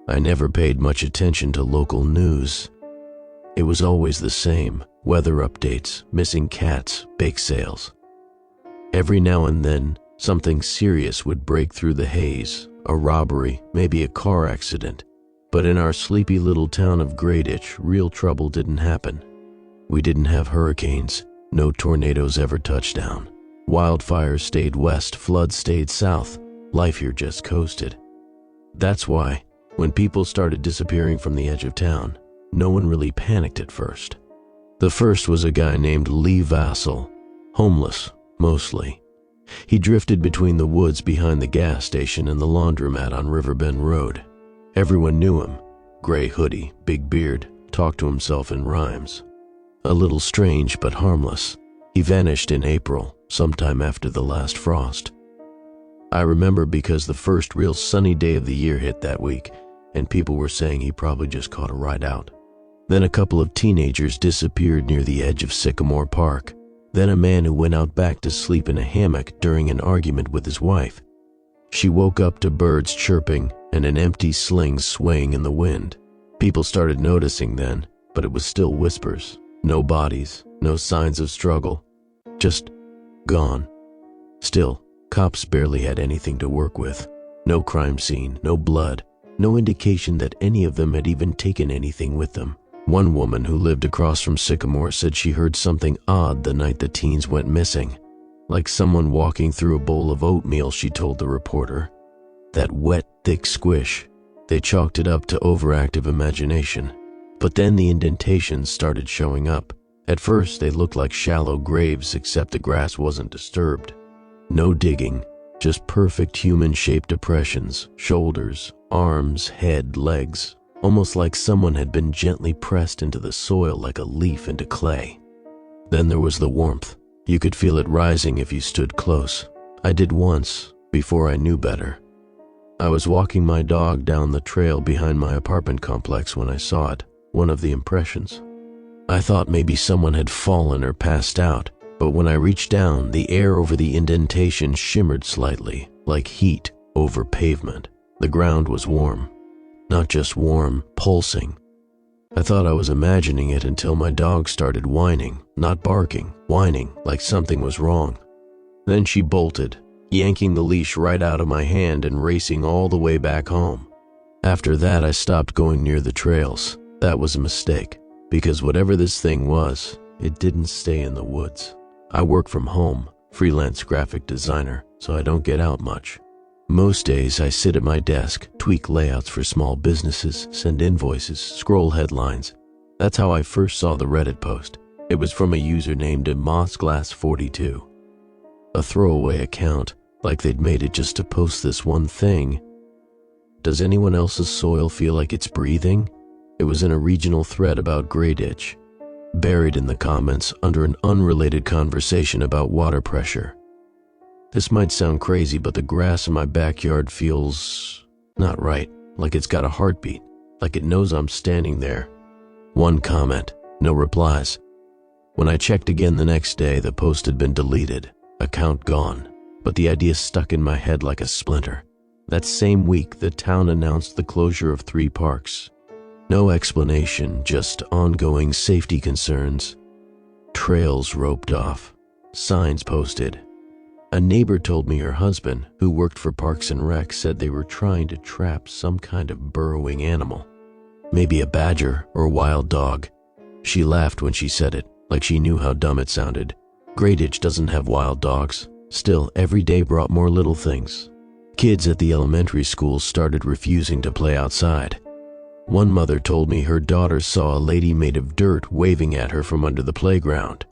I never paid much attention to local news. It was always the same: weather updates, missing cats, bake sales. Every now and then, something serious would break through the haze, a robbery, maybe a car accident. But in our sleepy little town of Greyditch, real trouble didn't happen. We didn't have hurricanes, no tornadoes ever touched down. Wildfires stayed west, floods stayed south. Life here just coasted. That's why, when people started disappearing from the edge of town, no one really panicked at first. The first was a guy named Lee Vassell, homeless, mostly. He drifted between the woods behind the gas station and the laundromat on Riverbend Road. Everyone knew him. Gray hoodie, big beard, talked to himself in rhymes. A little strange but harmless. He vanished in April, sometime after the last frost. I remember because the first real sunny day of the year hit that week, and people were saying he probably just caught a ride out. Then a couple of teenagers disappeared near the edge of Sycamore Park. Then a man who went out back to sleep in a hammock during an argument with his wife. She woke up to birds chirping and an empty sling swaying in the wind. People started noticing then, but it was still whispers. No bodies, no signs of struggle. Just gone. Still, cops barely had anything to work with. No crime scene, no blood, no indication that any of them had even taken anything with them. One woman who lived across from Sycamore said she heard something odd the night the teens went missing. Like someone walking through a bowl of oatmeal, she told the reporter. That wet, thick squish. They chalked it up to overactive imagination. But then the indentations started showing up. At first, they looked like shallow graves, except the grass wasn't disturbed. No digging, just perfect human-shaped depressions, shoulders, arms, head, legs, almost like someone had been gently pressed into the soil like a leaf into clay. Then there was the warmth. You could feel it rising if you stood close. I did once, before I knew better. I was walking my dog down the trail behind my apartment complex when I saw it, one of the impressions. I thought maybe someone had fallen or passed out, but when I reached down, the air over the indentation shimmered slightly, like heat over pavement. The ground was warm. Not just warm, pulsing. I thought I was imagining it until my dog started whining, not barking, whining like something was wrong. Then she bolted, yanking the leash right out of my hand and racing all the way back home. After that, I stopped going near the trails. That was a mistake, because whatever this thing was, it didn't stay in the woods. I work from home, freelance graphic designer, so I don't get out much. Most days I sit at my desk, tweak layouts for small businesses, send invoices, scroll headlines. That's how I first saw the Reddit post. It was from a user named Mossglass42. A throwaway account, like they'd made it just to post this one thing. Does anyone else's soil feel like it's breathing? It was in a regional thread about Greyditch. Buried in the comments under an unrelated conversation about water pressure. This might sound crazy, but the grass in my backyard feels not right, like it's got a heartbeat, like it knows I'm standing there. One comment, no replies. When I checked again the next day, the post had been deleted, account gone, but the idea stuck in my head like a splinter. That same week, the town announced the closure of 3 parks. No explanation, just ongoing safety concerns. Trails roped off, signs posted. A neighbor told me her husband, who worked for Parks and Rec, said they were trying to trap some kind of burrowing animal. Maybe a badger or a wild dog. She laughed when she said it, like she knew how dumb it sounded. Greyditch doesn't have wild dogs. Still, every day brought more little things. Kids at the elementary school started refusing to play outside. One mother told me her daughter saw a lady made of dirt waving at her from under the playground.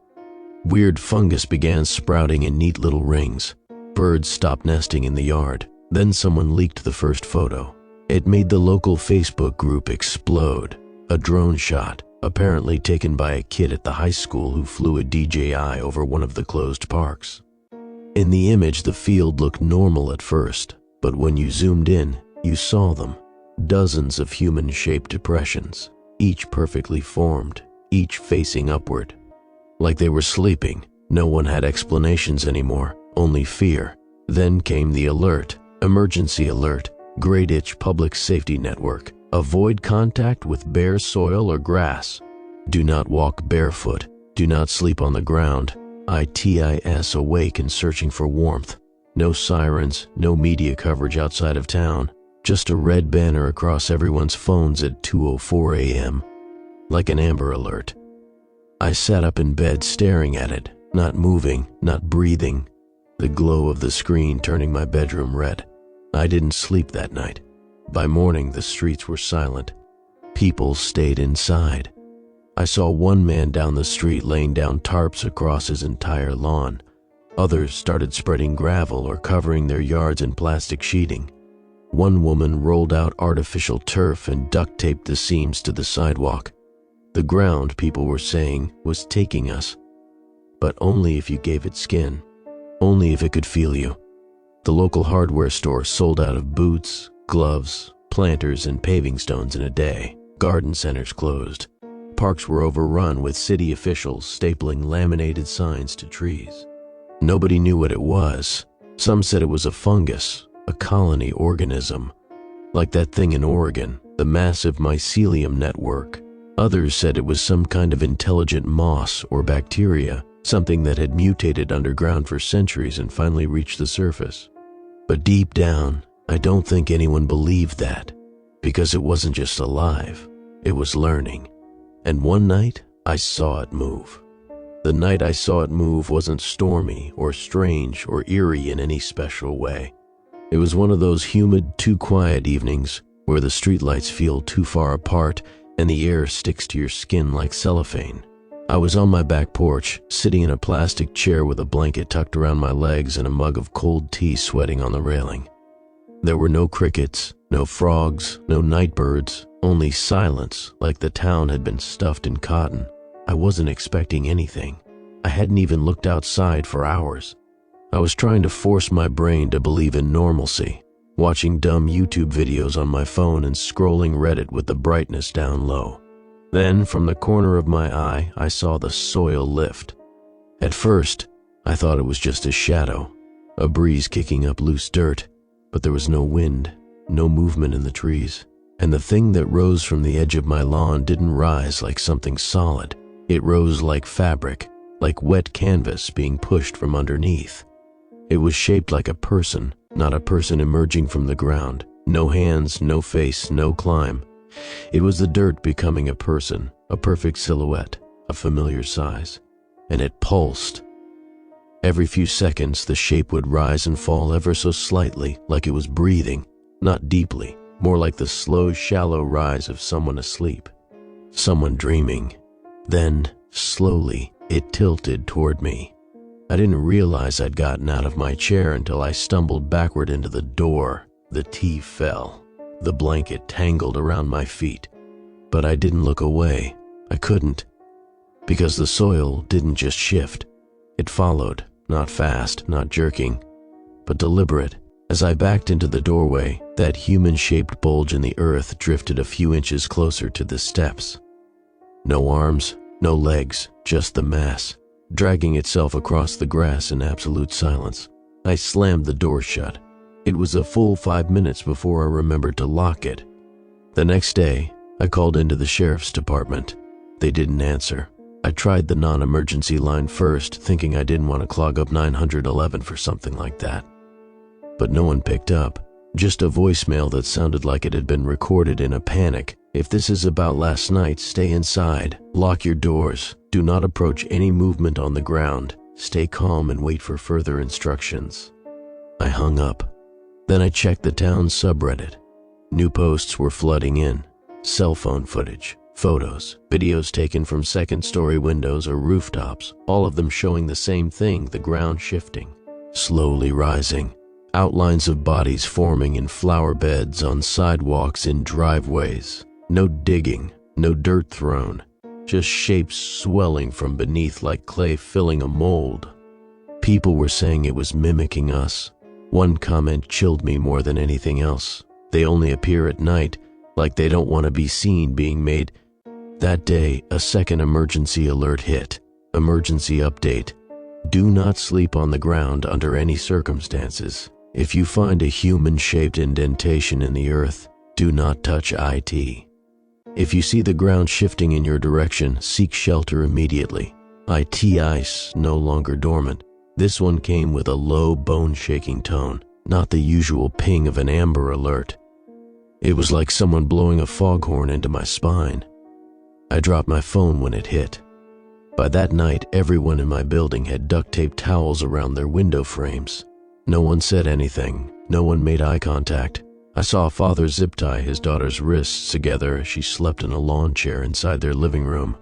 Weird fungus began sprouting in neat little rings. Birds stopped nesting in the yard. Then someone leaked the first photo. It made the local Facebook group explode. A drone shot, apparently taken by a kid at the high school who flew a DJI over one of the closed parks. In the image, the field looked normal at first, but when you zoomed in, you saw them. Dozens of human-shaped depressions, each perfectly formed, each facing upward. Like they were sleeping. No one had explanations anymore, only fear. Then came the alert, emergency alert, Greyditch Public Safety Network, Avoid contact with bare soil or grass. Do not walk barefoot. Do not sleep on the ground. ITIS awake and searching for warmth. No sirens, no media coverage outside of town. Just a red banner across everyone's phones at 2:04 a.m. Like an Amber Alert. I sat up in bed staring at it, not moving, not breathing. The glow of the screen turning my bedroom red. I didn't sleep that night. By morning, the streets were silent. People stayed inside. I saw one man down the street laying down tarps across his entire lawn. Others started spreading gravel or covering their yards in plastic sheeting. One woman rolled out artificial turf and duct taped the seams to the sidewalk. The ground, people were saying, was taking us. But only if you gave it skin. Only if it could feel you. The local hardware store sold out of boots, gloves, planters, and paving stones in a day. Garden centers closed. Parks were overrun with city officials stapling laminated signs to trees. Nobody knew what it was. Some said it was a fungus, a colony organism, like that thing in Oregon, the massive mycelium network. Others said it was some kind of intelligent moss or bacteria, something that had mutated underground for centuries and finally reached the surface. But deep down, I don't think anyone believed that, because it wasn't just alive, it was learning. And one night, I saw it move. The night I saw it move wasn't stormy or strange or eerie in any special way. It was one of those humid, too quiet evenings where the streetlights feel too far apart and the air sticks to your skin like cellophane. I was on my back porch, sitting in a plastic chair with a blanket tucked around my legs and a mug of cold tea sweating on the railing. There were no crickets, no frogs, no nightbirds, only silence, like the town had been stuffed in cotton. I wasn't expecting anything. I hadn't even looked outside for hours. I was trying to force my brain to believe in normalcy, watching dumb YouTube videos on my phone and scrolling Reddit with the brightness down low. Then, from the corner of my eye, I saw the soil lift. At first, I thought it was just a shadow, a breeze kicking up loose dirt, but there was no wind, no movement in the trees. And the thing that rose from the edge of my lawn didn't rise like something solid. It rose like fabric, like wet canvas being pushed from underneath. It was shaped like a person, not a person emerging from the ground. No hands, no face, no climb. It was the dirt becoming a person, a perfect silhouette, a familiar size. And it pulsed. Every few seconds, the shape would rise and fall ever so slightly, like it was breathing, not deeply, more like the slow, shallow rise of someone asleep, someone dreaming. Then, slowly, it tilted toward me. I didn't realize I'd gotten out of my chair until I stumbled backward into the door. The tea fell. The blanket tangled around my feet. But I didn't look away. I couldn't. Because the soil didn't just shift. It followed, not fast, not jerking, but deliberate. As I backed into the doorway, that human-shaped bulge in the earth drifted a few inches closer to the steps. No arms, no legs, just the mass, dragging itself across the grass in absolute silence. I slammed the door shut. It was a full 5 minutes before I remembered to lock it. The next day, I called into the sheriff's department. They didn't answer. I tried the non-emergency line first, thinking I didn't want to clog up 911 for something like that. But no one picked up, just a voicemail that sounded like it had been recorded in a panic. If this is about last night, stay inside, lock your doors, do not approach any movement on the ground, stay calm and wait for further instructions. I hung up. Then I checked the town's subreddit. New posts were flooding in, cell phone footage, photos, videos taken from second-story windows or rooftops, all of them showing the same thing, the ground shifting, slowly rising. Outlines of bodies forming in flower beds, on sidewalks, in driveways. No digging, no dirt thrown, just shapes swelling from beneath like clay filling a mold. People were saying it was mimicking us. One comment chilled me more than anything else. They only appear at night, like they don't want to be seen being made. That day, a second emergency alert hit. Emergency update. Do not sleep on the ground under any circumstances. If you find a human-shaped indentation in the earth, Do not touch IT. If you see the ground shifting in your direction, seek shelter immediately. IT ice no longer dormant. This one came with a low, bone-shaking tone, not the usual ping of an Amber Alert. It was like someone blowing a foghorn into my spine. I dropped my phone when it hit. By that night, everyone in my building had duct-taped towels around their window frames. No one said anything. No one made eye contact. I saw a father zip-tie his daughter's wrists together as she slept in a lawn chair inside their living room.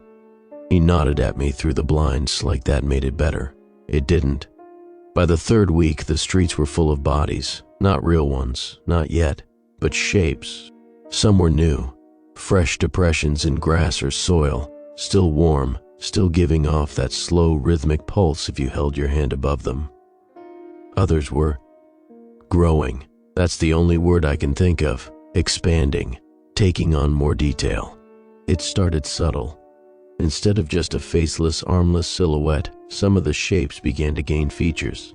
He nodded at me through the blinds like that made it better. It didn't. By the third week, the streets were full of bodies. Not real ones, not yet, but shapes. Some were new. Fresh depressions in grass or soil, still warm, still giving off that slow rhythmic pulse if you held your hand above them. Others were growing. That's the only word I can think of. Expanding, taking on more detail. It started subtle. Instead of just a faceless, armless silhouette, some of the shapes began to gain features.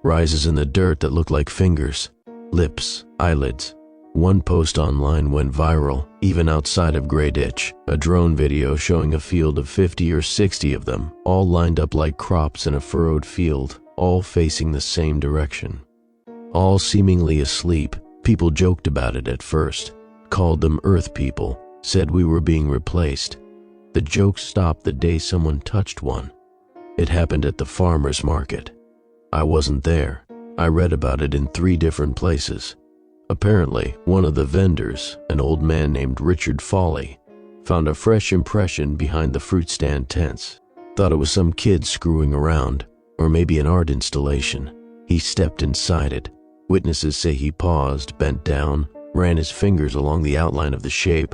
Rises in the dirt that looked like fingers, lips, eyelids. One post online went viral, even outside of Grey Ditch, a drone video showing a field of 50 or 60 of them, all lined up like crops in a furrowed field, all facing the same direction. All seemingly asleep. People joked about it at first, called them Earth people, said we were being replaced. The joke stopped the day someone touched one. It happened at the farmer's market. I wasn't there. I read about it in 3 different places. Apparently, one of the vendors, an old man named Richard Foley, found a fresh impression behind the fruit stand tents. Thought it was some kid screwing around, or maybe an art installation. He stepped inside it. Witnesses say he paused, bent down, ran his fingers along the outline of the shape.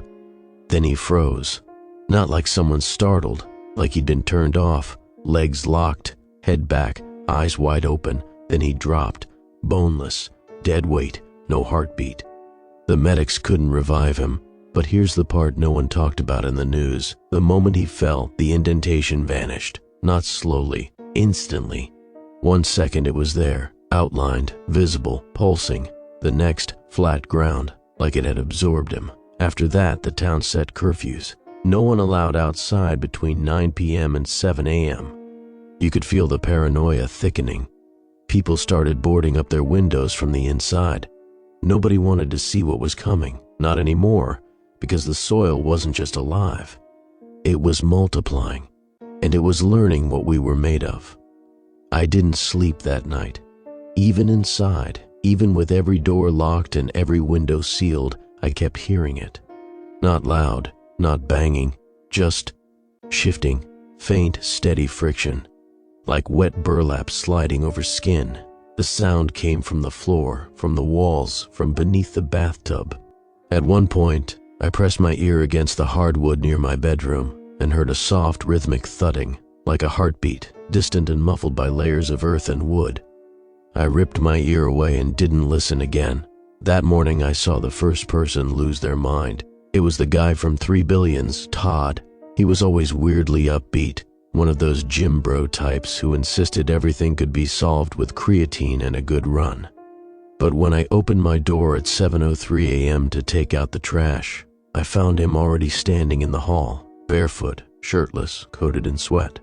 Then he froze. Not like someone startled, like he'd been turned off, legs locked, head back, eyes wide open. Then he dropped, boneless, dead weight, no heartbeat. The medics couldn't revive him, but here's the part no one talked about in the news. The moment he fell, the indentation vanished, not slowly, instantly. 1 second it was there, outlined, visible, pulsing. The next, flat ground, like it had absorbed him. After that, the town set curfews. No one allowed outside between 9 p.m. and 7 a.m. You could feel the paranoia thickening. People started boarding up their windows from the inside. Nobody wanted to see what was coming, not anymore, because the soil wasn't just alive. It was multiplying, and it was learning what we were made of. I didn't sleep that night. Even inside, even with every door locked and every window sealed, I kept hearing it. Not loud, not banging, just shifting, faint, steady friction, like wet burlap sliding over skin. The sound came from the floor, from the walls, from beneath the bathtub. At one point, I pressed my ear against the hardwood near my bedroom and heard a soft, rhythmic thudding, like a heartbeat, distant and muffled by layers of earth and wood. I ripped my ear away and didn't listen again. That morning I saw the first person lose their mind. It was the guy from 3 Billions, Todd. He was always weirdly upbeat, one of those gym bro types who insisted everything could be solved with creatine and a good run. But when I opened my door at 7:03 a.m. to take out the trash, I found him already standing in the hall, barefoot, shirtless, coated in sweat.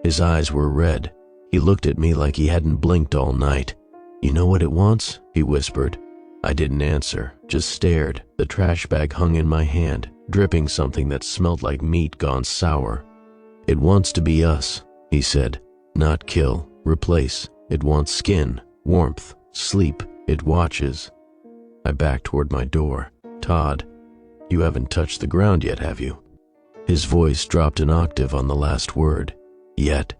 His eyes were red. He looked at me like he hadn't blinked all night. "You know what it wants?" he whispered. I didn't answer, just stared. The trash bag hung in my hand, dripping something that smelled like meat gone sour. "It wants to be us," he said. "Not kill, replace. It wants skin, warmth, sleep. It watches." I backed toward my door. "Todd, you haven't touched the ground yet, have you?" His voice dropped an octave on the last word. "Yet."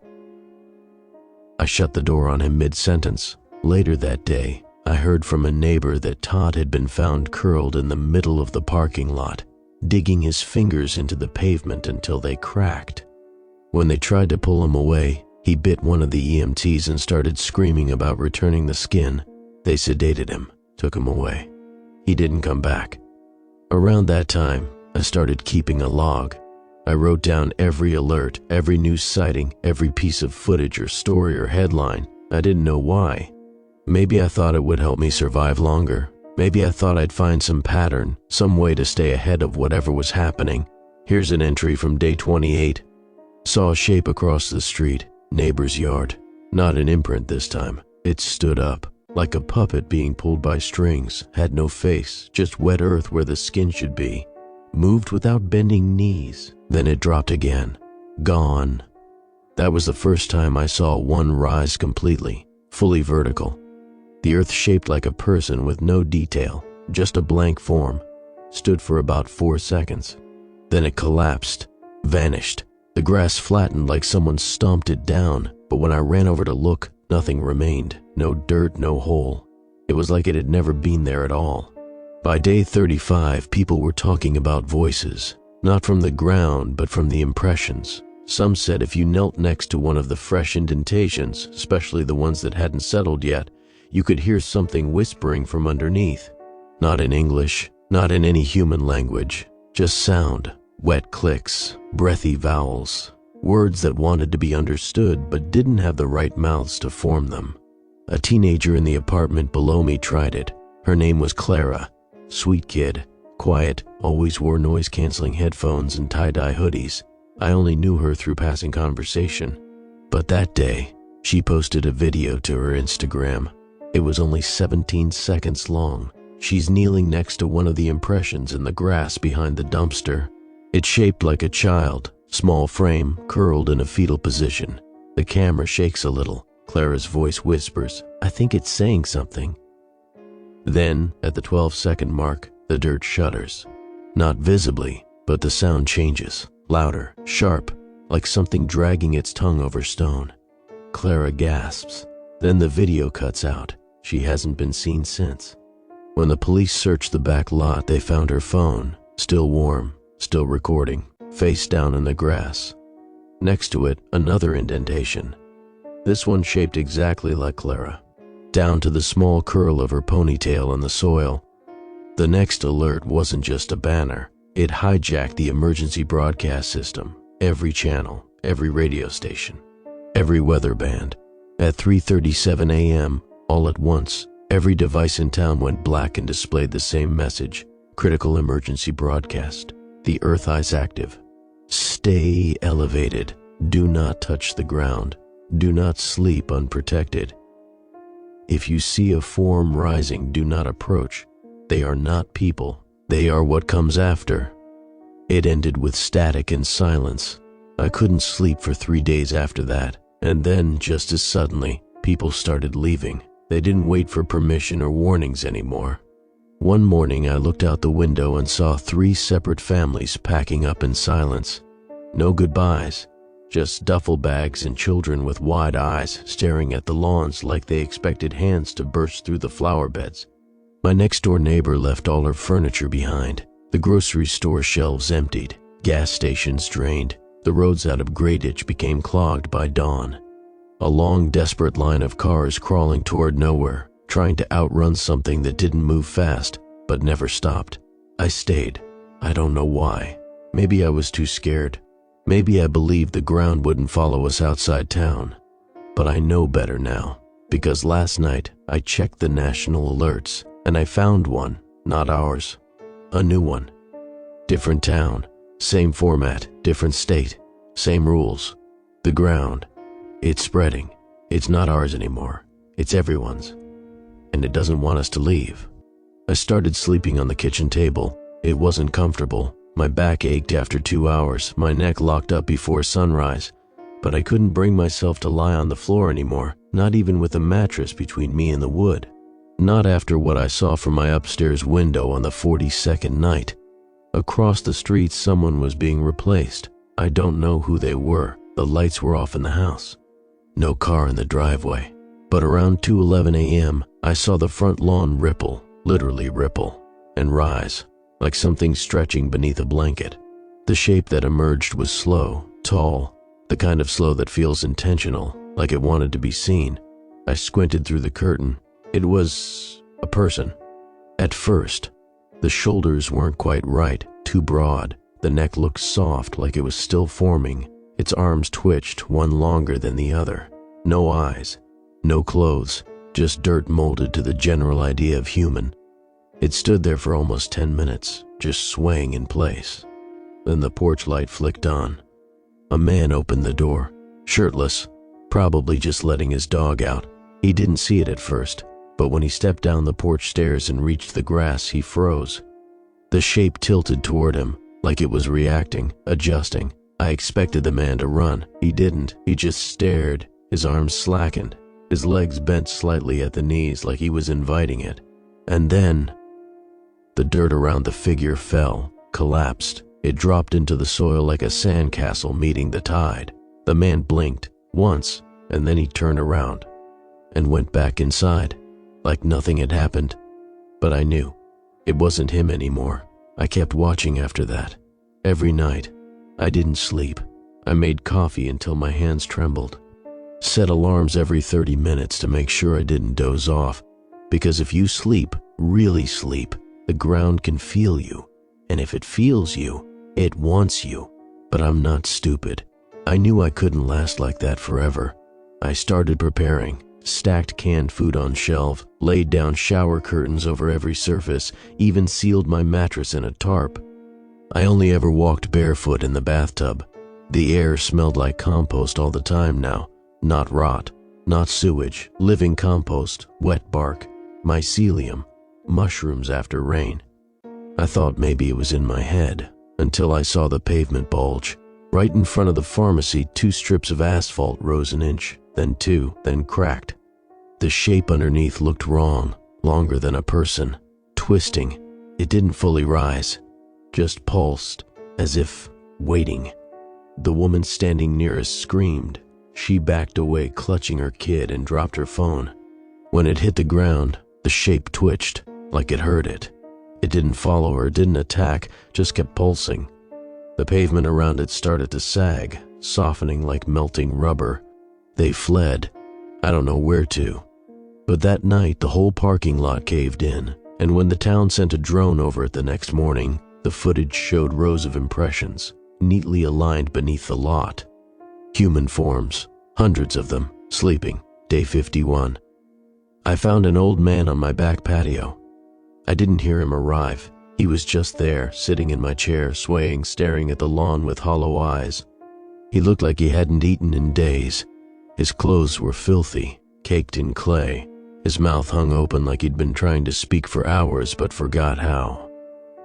I shut the door on him mid-sentence. Later that day, I heard from a neighbor that Todd had been found curled in the middle of the parking lot, digging his fingers into the pavement until they cracked. When they tried to pull him away, he bit one of the EMTs and started screaming about returning the skin. They sedated him, took him away. He didn't come back. Around that time, I started keeping a log. I wrote down every alert, every news sighting, every piece of footage or story or headline. I didn't know why. Maybe I thought it would help me survive longer. Maybe I thought I'd find some pattern, some way to stay ahead of whatever was happening. Here's an entry from day 28. Saw a shape across the street, neighbor's yard. Not an imprint this time. It stood up, like a puppet being pulled by strings, had no face, just wet earth where the skin should be. Moved without bending knees. Then it dropped again. Gone. That was the first time I saw one rise completely, fully vertical. The earth shaped like a person with no detail, just a blank form. Stood for about 4 seconds. Then it collapsed, vanished. The grass flattened like someone stomped it down, but when I ran over to look, nothing remained. No dirt, no hole. It was like it had never been there at all. By day 35, people were talking about voices, not from the ground, but from the impressions. Some said if you knelt next to one of the fresh indentations, especially the ones that hadn't settled yet, you could hear something whispering from underneath. Not in English, not in any human language, just sound, wet clicks, breathy vowels, words that wanted to be understood but didn't have the right mouths to form them. A teenager in the apartment below me tried it. Her name was Clara. Sweet kid, quiet, always wore noise-canceling headphones and tie-dye hoodies. I only knew her through passing conversation. But that day, she posted a video to her Instagram. It was only 17 seconds long. She's kneeling next to one of the impressions in the grass behind the dumpster. It's shaped like a child, small frame, curled in a fetal position. The camera shakes a little. Clara's voice whispers, "I think it's saying something." Then, at the 12-second mark, the dirt shudders. Not visibly, but the sound changes, louder, sharp, like something dragging its tongue over stone. Clara gasps. Then the video cuts out. She hasn't been seen since. When the police searched the back lot, they found her phone, still warm, still recording, face down in the grass. Next to it, another indentation. This one shaped exactly like Clara, down to the small curl of her ponytail in the soil. The next alert wasn't just a banner. It hijacked the emergency broadcast system, every channel, every radio station, every weather band. At 3:37 a.m., all at once, every device in town went black and displayed the same message. Critical emergency broadcast. The Earth Eye's active. Stay elevated. Do not touch the ground. Do not sleep unprotected. If you see a form rising, do not approach. They are not people. They are what comes after. It ended with static and silence. I couldn't sleep for 3 days after that. And then, just as suddenly, people started leaving. They didn't wait for permission or warnings anymore. One morning, I looked out the window and saw 3 separate families packing up in silence. No goodbyes, just duffel bags and children with wide eyes staring at the lawns like they expected hands to burst through the flower beds. My next-door neighbor left all her furniture behind. The grocery store shelves emptied, gas stations drained. The roads out of Grayditch became clogged by dawn. A long, desperate line of cars crawling toward nowhere, trying to outrun something that didn't move fast, but never stopped. I stayed. I don't know why. Maybe I was too scared. Maybe I believed the ground wouldn't follow us outside town. But I know better now, because last night I checked the national alerts, and I found one, not ours. A new one. Different town. Same format, different state, same rules. The ground. It's spreading. It's not ours anymore. It's everyone's. And it doesn't want us to leave. I started sleeping on the kitchen table. It wasn't comfortable. My back ached after 2 hours, my neck locked up before sunrise. But I couldn't bring myself to lie on the floor anymore, not even with a mattress between me and the wood. Not after what I saw from my upstairs window on the 42nd night. Across the street, someone was being replaced. I don't know who they were. The lights were off in the house. No car in the driveway. But around 2:11 a.m., I saw the front lawn ripple, literally ripple, and rise, like something stretching beneath a blanket. The shape that emerged was slow, tall, the kind of slow that feels intentional, like it wanted to be seen. I squinted through the curtain. It was a person. At first, the shoulders weren't quite right, too broad. The neck looked soft, like it was still forming. Its arms twitched, one longer than the other. No eyes, no clothes, just dirt molded to the general idea of human. It stood there for almost 10 minutes, just swaying in place. Then the porch light flicked on. A man opened the door, shirtless, probably just letting his dog out. He didn't see it at first, but when he stepped down the porch stairs and reached the grass, he froze. The shape tilted toward him, like it was reacting, adjusting. I expected the man to run. He didn't. He just stared. His arms slackened. His legs bent slightly at the knees like he was inviting it. And then, the dirt around the figure fell, collapsed. It dropped into the soil like a sandcastle meeting the tide. The man blinked once, and then he turned around and went back inside, like nothing had happened. But I knew it wasn't him anymore. I kept watching after that. Every night, I didn't sleep. I made coffee until my hands trembled. Set alarms every 30 minutes to make sure I didn't doze off. Because if you sleep, really sleep, the ground can feel you. And if it feels you, it wants you. But I'm not stupid. I knew I couldn't last like that forever. I started preparing, stacked canned food on shelf, laid down shower curtains over every surface, even sealed my mattress in a tarp. I only ever walked barefoot in the bathtub. The air smelled like compost all the time now. Not rot, not sewage, living compost, wet bark, mycelium, mushrooms after rain. I thought maybe it was in my head, until I saw the pavement bulge. Right in front of the pharmacy, 2 strips of asphalt rose an inch, then 2, then cracked. The shape underneath looked wrong, longer than a person, twisting. It didn't fully rise, just pulsed, as if waiting. The woman standing near us screamed. She backed away, clutching her kid, and dropped her phone. When it hit the ground, the shape twitched, like it heard it. It didn't follow her, didn't attack, just kept pulsing. The pavement around it started to sag, softening like melting rubber. They fled. I don't know where to. But that night, the whole parking lot caved in, and when the town sent a drone over it the next morning, the footage showed rows of impressions, neatly aligned beneath the lot. Human forms, hundreds of them, sleeping, day 51. I found an old man on my back patio. I didn't hear him arrive. He was just there, sitting in my chair, swaying, staring at the lawn with hollow eyes. He looked like he hadn't eaten in days. His clothes were filthy, caked in clay. His mouth hung open like he'd been trying to speak for hours but forgot how.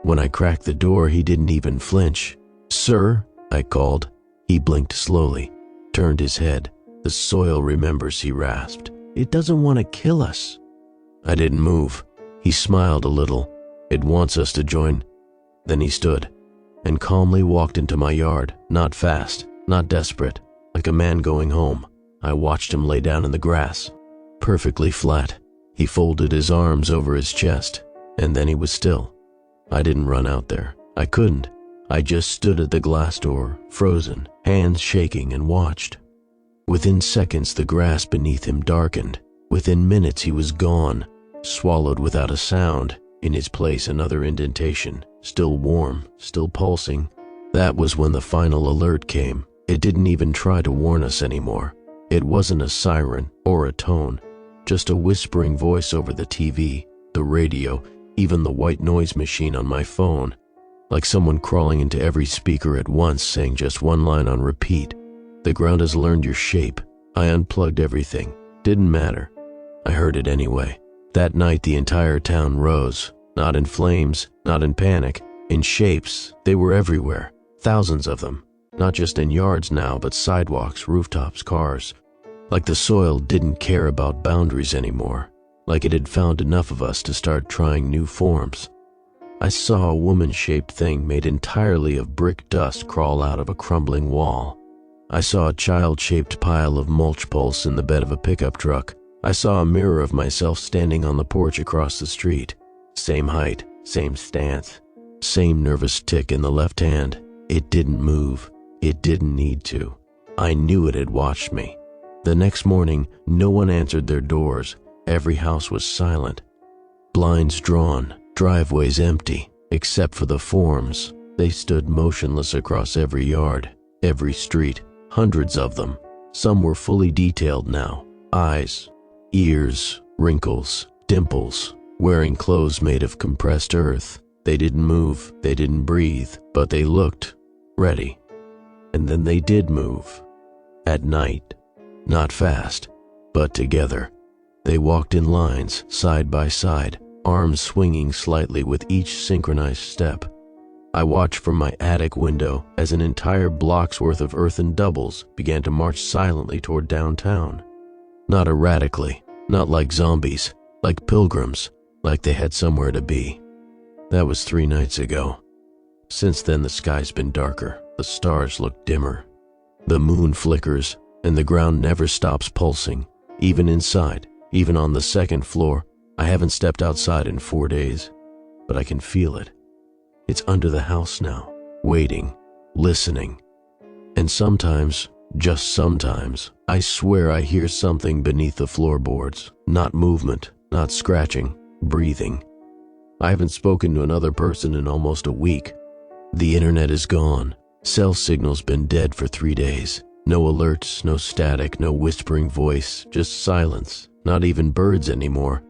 When I cracked the door, he didn't even flinch. "Sir," I called. He blinked slowly, turned his head. "The soil remembers," he rasped. "It doesn't want to kill us." I didn't move. He smiled a little. "It wants us to join." Then he stood and calmly walked into my yard, not fast, not desperate, like a man going home. I watched him lay down in the grass, perfectly flat. He folded his arms over his chest, and then he was still. I didn't run out there. I couldn't. I just stood at the glass door, frozen, hands shaking, and watched. Within seconds, the grass beneath him darkened. Within minutes, he was gone, swallowed without a sound. In his place, another indentation, still warm, still pulsing. That was when the final alert came. It didn't even try to warn us anymore. It wasn't a siren or a tone, just a whispering voice over the TV, the radio, even the white noise machine on my phone. Like someone crawling into every speaker at once, saying just one line on repeat. "The ground has learned your shape." I unplugged everything. Didn't matter. I heard it anyway. That night, the entire town rose. Not in flames, not in panic. In shapes. They were everywhere. Thousands of them. Not just in yards now, but sidewalks, rooftops, cars. Like the soil didn't care about boundaries anymore. Like it had found enough of us to start trying new forms. I saw a woman-shaped thing made entirely of brick dust crawl out of a crumbling wall. I saw a child-shaped pile of mulch pulse in the bed of a pickup truck. I saw a mirror of myself standing on the porch across the street. Same height, same stance, same nervous tick in the left hand. It didn't move. It didn't need to. I knew it had watched me. The next morning, no one answered their doors. Every house was silent. Blinds drawn. Driveways empty, except for the forms. They stood motionless across every yard, every street, hundreds of them. Some were fully detailed now. Eyes, ears, wrinkles, dimples, wearing clothes made of compressed earth. They didn't move, they didn't breathe, but they looked ready. And then they did move. At night. Not fast, but together. They walked in lines, side by side, arms swinging slightly with each synchronized step. I watched from my attic window as an entire block's worth of earthen doubles began to march silently toward downtown. Not erratically, not like zombies, like pilgrims, like they had somewhere to be. That was 3 nights ago. Since then the sky's been darker, the stars look dimmer. The moon flickers, and the ground never stops pulsing, even inside, even on the 2nd floor. I haven't stepped outside in 4 days, but I can feel it. It's under the house now, waiting, listening. And sometimes, just sometimes, I swear I hear something beneath the floorboards. Not movement, not scratching, breathing. I haven't spoken to another person in almost a week. The internet is gone. Cell signal's been dead for 3 days. No alerts, no static, no whispering voice, just silence. Not even birds anymore.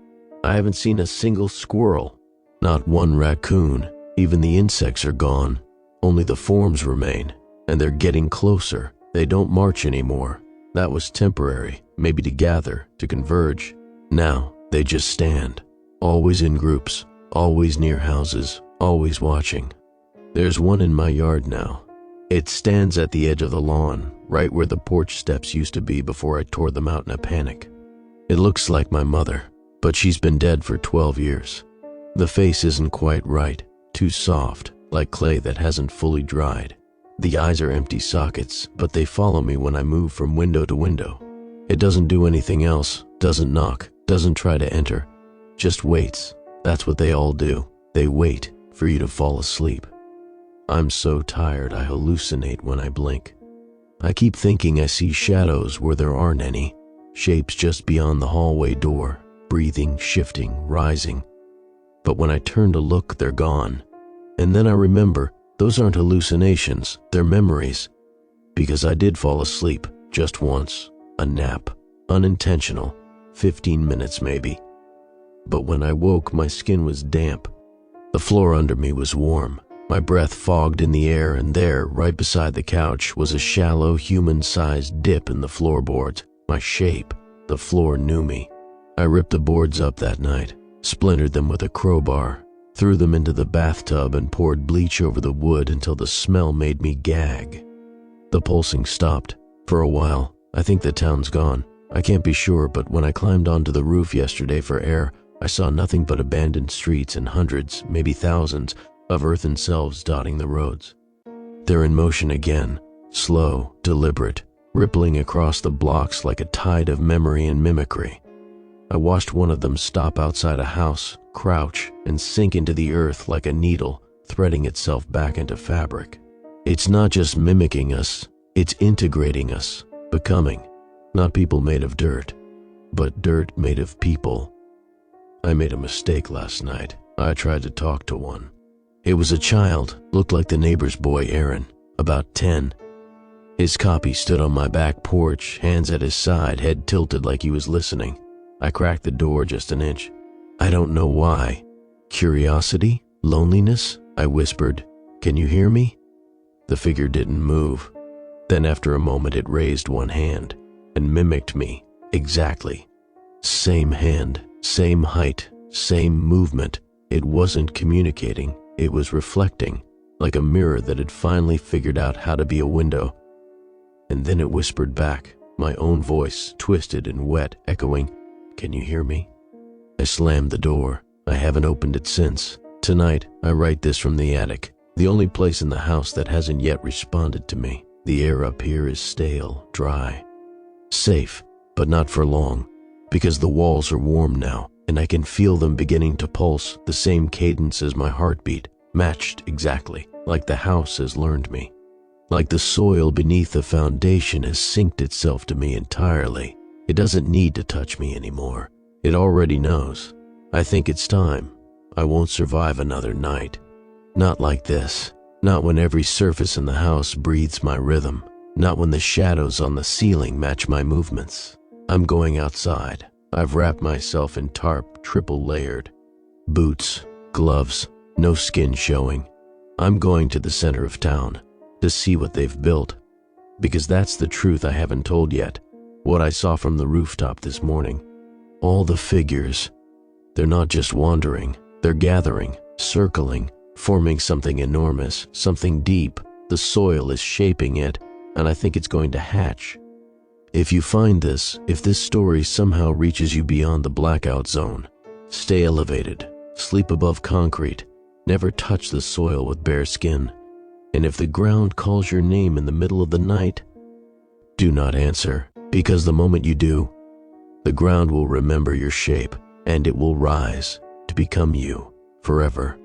I haven't seen a single squirrel. Not one raccoon. Even the insects are gone. Only the forms remain, and they're getting closer. They don't march anymore. That was temporary, maybe to gather, to converge. Now, they just stand. Always in groups, always near houses, always watching. There's one in my yard now. It stands at the edge of the lawn, right where the porch steps used to be before I tore them out in a panic. It looks like my mother, but she's been dead for 12 years. The face isn't quite right. Too soft, like clay that hasn't fully dried. The eyes are empty sockets, but they follow me when I move from window to window. It doesn't do anything else, doesn't knock, doesn't try to enter. Just waits. That's what they all do. They wait for you to fall asleep. I'm so tired I hallucinate when I blink. I keep thinking I see shadows where there aren't any. Shapes just beyond the hallway door, breathing, shifting, rising. But when I turn to look, they're gone. And then I remember, those aren't hallucinations, they're memories. Because I did fall asleep, just once. A nap, unintentional, 15 minutes maybe. But when I woke, my skin was damp. The floor under me was warm. My breath fogged in the air, and there, right beside the couch, was a shallow, human-sized dip in the floorboards. My shape. The floor knew me. I ripped the boards up that night. Splintered them with a crowbar, threw them into the bathtub and poured bleach over the wood until the smell made me gag. The pulsing stopped. For a while, I think the town's gone. I can't be sure, but when I climbed onto the roof yesterday for air, I saw nothing but abandoned streets and hundreds, maybe thousands, of earthen selves dotting the roads. They're in motion again, slow, deliberate, rippling across the blocks like a tide of memory and mimicry. I watched one of them stop outside a house, crouch, and sink into the earth like a needle, threading itself back into fabric. It's not just mimicking us, it's integrating us, becoming. Not people made of dirt, but dirt made of people. I made a mistake last night. I tried to talk to one. It was a child, looked like the neighbor's boy Aaron, about 10. His copy stood on my back porch, hands at his side, head tilted like he was listening. I cracked the door just an inch. I don't know why. Curiosity? Loneliness? I whispered. Can you hear me? The figure didn't move. Then after a moment it raised one hand and mimicked me. Exactly. Same hand, same height, same movement. It wasn't communicating. It was reflecting, like a mirror that had finally figured out how to be a window. And then it whispered back, my own voice, twisted and wet, echoing, "Can you hear me?" I slammed the door. I haven't opened it since. Tonight, I write this from the attic, the only place in the house that hasn't yet responded to me. The air up here is stale, dry. Safe, but not for long, because the walls are warm now, and I can feel them beginning to pulse, the same cadence as my heartbeat, matched exactly, like the house has learned me. Like the soil beneath the foundation has synced itself to me entirely. It doesn't need to touch me anymore. It already knows. I think it's time. I won't survive another night. Not like this. Not when every surface in the house breathes my rhythm. Not when the shadows on the ceiling match my movements. I'm going outside. I've wrapped myself in tarp, triple layered. Boots, gloves, no skin showing. I'm going to the center of town to see what they've built, because that's the truth I haven't told yet. What I saw from the rooftop this morning. All the figures. They're not just wandering, they're gathering, circling, forming something enormous, something deep. The soil is shaping it, and I think it's going to hatch. If you find this, if this story somehow reaches you beyond the blackout zone, stay elevated, sleep above concrete, never touch the soil with bare skin. And if the ground calls your name in the middle of the night, do not answer, because the moment you do, the ground will remember your shape, and it will rise to become you forever.